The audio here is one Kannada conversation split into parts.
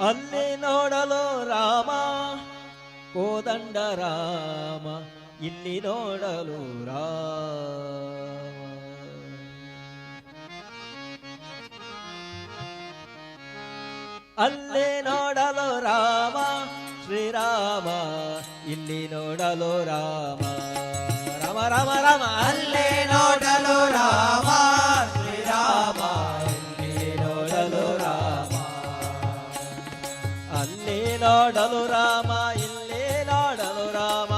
ಅಲ್ಲಿ ನೋಡಲು ರಾಮ ಕೋದಂಡ ರಾಮ, ಇಲ್ಲಿ ನೋಡಲು ರಾಮ. ಅಲ್ಲಿ ನೋಡಲು ರಾಮ ಶ್ರೀರಾಮ, ಇಲ್ಲಿ ನೋಡಲು ರಾಮ. ರಾಮ ರಾಮ ರಾಮ ಅಲ್ಲೇ ನೋಡಲು ರಾಮ ಶ್ರೀರಾಮ, ಇಲ್ಲಿ ನೋಡಲು ರಾಮ. ಅಲ್ಲಿ ನೋಡಲು ರಾಮ, ಇಲ್ಲಿ ನೋಡಲು ರಾಮ.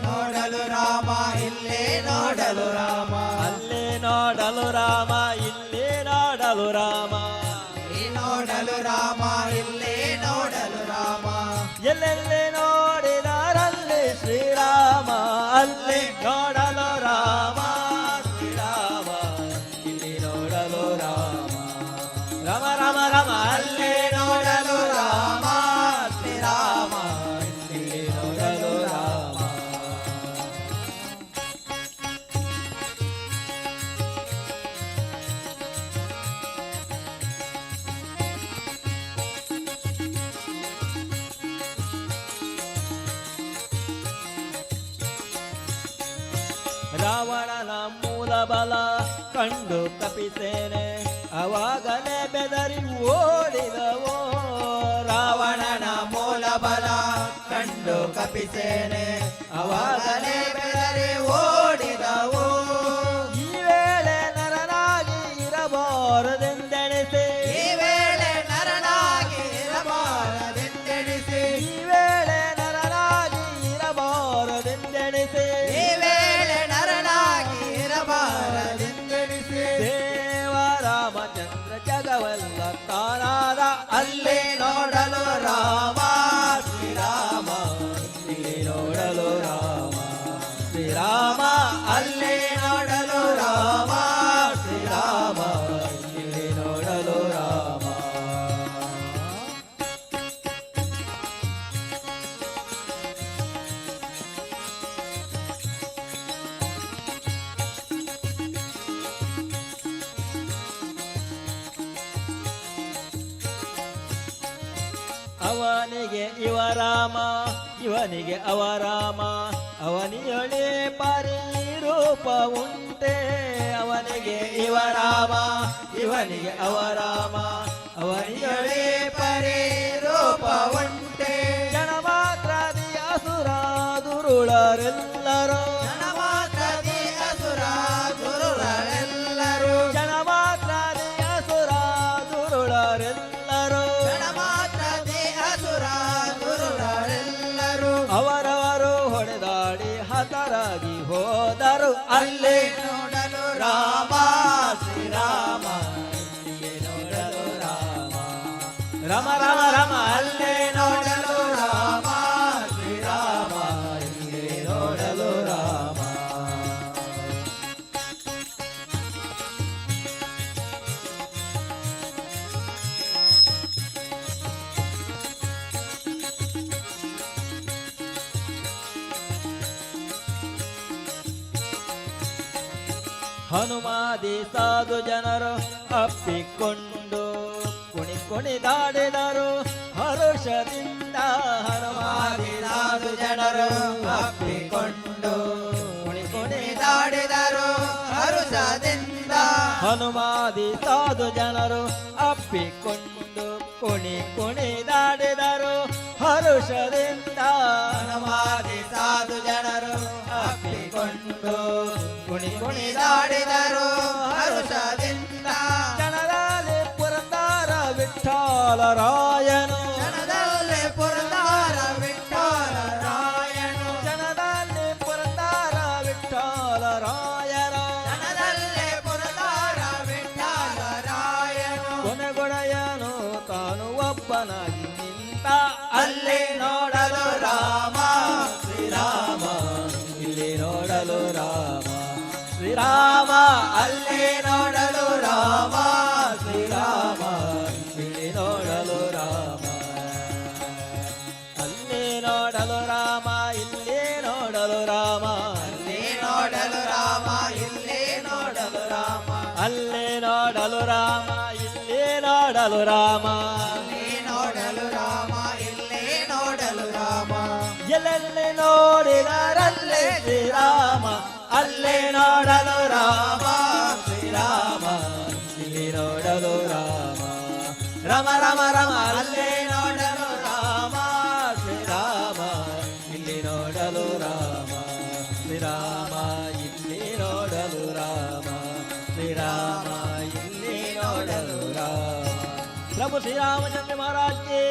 ನೋಡಲು ರಾಮ, ಇಲ್ಲೇ ನೋಡಲು ರಾಮ. ಅಲ್ಲಿ ನೋಡಲು ರಾಮ, ಇಲ್ಲಿ ನೋಡಲು ರಾಮ. ನೋಡಲು ರಾಮ, ಇಲ್ಲೇ ನೋಡಲು ರಾಮ. ಎಲ್ಲೆಲ್ಲಿ ನೋಡಿದರಲ್ಲಿ ಶ್ರೀರಾಮ, ಅಲ್ಲಿ ನೋಡಲು ರಾಮ ಶ್ರೀರಾಮ, ಇಲ್ಲಿ ನೋಡಲು ರಾಮ. ರಾಮ ರಾಮ ರಾಮ ಅಲ್ಲೇ ನೋಡಲು ರಾಮ ಶ್ರೀರಾಮ, ಇಲ್ಲಿ ನೋಡಲು ರಾಮ. ರಾವಣನ ಮೂಲ ಬಲ ಕಂಡು ಕಪಿಸೇನೆ, ಅವಾಗಲೇ ಬೆದರಿ ಓಡಿದವೋ. ರಾವಣನ ಮೂಲ ಬಲ ಕಂಡು ಕಪಿಸೇನೆ, ಅವಾಗಲೇ ಬೆದರಿ ಓಡಿದವು. ಈ ವೇಳೆ ನರನಾಗಿ ಇರಬಾರದೆಂದೆಣಿಸಿ, ಈ ವೇಳೆ ನರನಾಗಿ ಇರಬಾರದೆಂದೆಣಿಸಿ, ಈ ವೇಳೆ ನರನಾಗಿ ಇರಬಾರದೆಂದೆಣಿಸಿ, ಈ ವೇಳೆ ನರನಾಗಿ ಇರಬಾರದೆಂದೆಣಿಸಿ, ದೇವರಾಮಚಂದ್ರ ಜಗವಲ್ಲ ತಾನಾದ ಅಲ್ಲೇ ನೋಡಲು ರಾಮ ಶ್ರೀರಾಮ, ಇಲ್ಲಿ ನೋಡಲು ರಾಮ ಶ್ರೀರಾಮ, ಅಲ್ಲೇ ನೋಡಲು ರಾಮ ಶ್ರೀರಾಮ, ಇಲ್ಲಿ ನೋಡಲು ರಾಮ. ಅವನಿಗೆ ಇವ ರಾಮ, ಇವನಿಗೆ ಅವ ರಾಮ, ಅವನಿಯೊಳೆ ಪರಿ ರೂಪ ಉಂಟೆ. ಅವನಿಗೆ ಇವ ರಾಮ, ಇವನಿಗೆ ಅವ ರಾಮ, ಅವನಿಯೊಳೆ ಪರಿ ರೂಪ ಉಂಟೆ. ಜನ ಮಾತ್ರ ಅಸುರ ದುರುಳರೆಲ್ಲರೂ, ಜನ ಮಾತ್ರ ಅಸುರ ದುರುಳರೆಲ್ಲರೂ, ಜನ ಮಾತ್ರ ಅಸುರ ದುರುಳರೆಲ್ಲರೂ, ಜನ ಮಾತ್ರ ಅಸುರ ದುರುಳರೆಲ್ಲರೂ, ಅವರವರು ಹೊಡೆದಾಡಿ ಹತರಾಗಿ ಹೋದರು. ಅಲ್ಲೇ ನೋಡಲು ರಾಮ ಶ್ರೀರಾಮ, ಇಲ್ಲಿಯೇ ನೋಡಲು ರಾಮ. ರಾಮ ರಾಮ ರಾಮ, ಅಲ್ಲೇ ನೋಡಲು ರಾಮ ಶ್ರೀರಾಮ, ಇಲ್ಲೇ ನೋಡಲು ರಾಮ. ಹನುಮಾದಿ ಸಾಧು ಜನರು ಅಪ್ಪಿಕೊಂಡು ಕುಣಿದಾಡಿದರು ಹರುಷದಿಂದ. ಹನುಮಾದಿ ಸಾಧು ಜನರು ಅಪ್ಪಿಕೊಂಡು ಕುಣಿದಾಡಿದರು ಹರುಷದಿಂದ. ಹನುಮಾದಿ ಸಾಧು ಜನರು ಅಪ್ಪಿಕೊಂಡು ಕುಣಿದಾಡಿದರು ಹರುಷದಿಂದ. ಹನುಮಾದಿ ಸಾಧು ಜನರು ಅಪ್ಪಿಕೊಂಡು ಕುಣಿದಾಡಿದರು ಹರುಷದಿಂದ. ಜನರಲ್ಲಿ ಪುರಂದರ ವಿಠ್ಠಲರಾಯನು, ಜನದಲ್ಲಿ ಪುರಂದರ ವಿಠ್ಠಲರಾಯನು, ಜನದಲ್ಲಿ ಪುರಂದರ ವಿಠ್ಠಲರಾಯನು, ಜನದಲ್ಲಿ ಪುರಂದರ ವಿಠ್ಠಲರಾಯನು. ಕೊನೆಗೊಡೆಯನು ತಾನು ಒಬ್ಬನಾಗಿ ನಿಂತ. ಅಲ್ಲಿ ನೋಡಲು ರಾಮ ಶ್ರೀರಾಮ, ಇಲ್ಲಿ ನೋಡಲು ರಾಮ ಶ್ರೀರಾಮ, ಅಲ್ಲಿ ನೋಡಲು ರಾಮ ಶ್ರೀರಾಮ, ಇಲ್ಲಿ ನೋಡಲು ರಾಮ. ಅಲ್ಲಿ ನೋಡಲು ರಾಮ, ಇಲ್ಲಿ ನೋಡಲು ರಾಮ. ಅಲ್ಲಿ ನೋಡಲು ರಾಮ, ಇಲ್ಲಿ ನೋಡಲು ರಾಮ. ಅಲ್ಲಿ ನೋಡಲು ರಾಮ, ಇಲ್ಲಿ ನೋಡಲು ರಾಮ. ಅಲ್ಲಿ ನೋಡಲು ಎಲ್ಲೆಲ್ಲಿ ನೋಡಿದರಲ್ಲೇ ಶ್ರೀರಾಮ ಅಲ್ಲೇ ನೋಡಲು ರಾಮ ಶ್ರೀರಾಮ ಇಲ್ಲಿ ನೋಡಲು ರಾಮ ರಮ ರಮ ರಮ ಅಲ್ಲೇ ನೋಡಲು ರಾಮ ಶ್ರೀರಾಮ ಇಲ್ಲಿ ನೋಡಲು ರಾಮ ಶ್ರೀರಾಮ ಇಲ್ಲಿ ನೋಡಲು ರಾಮ ಶ್ರೀರಾಮ ಇಲ್ಲಿ ನೋಡಲು ರಾಮ ಪ್ರಭು ಶ್ರೀರಾಮಚಂದ್ರ ಮಹಾರಾಜ್ ಕೆ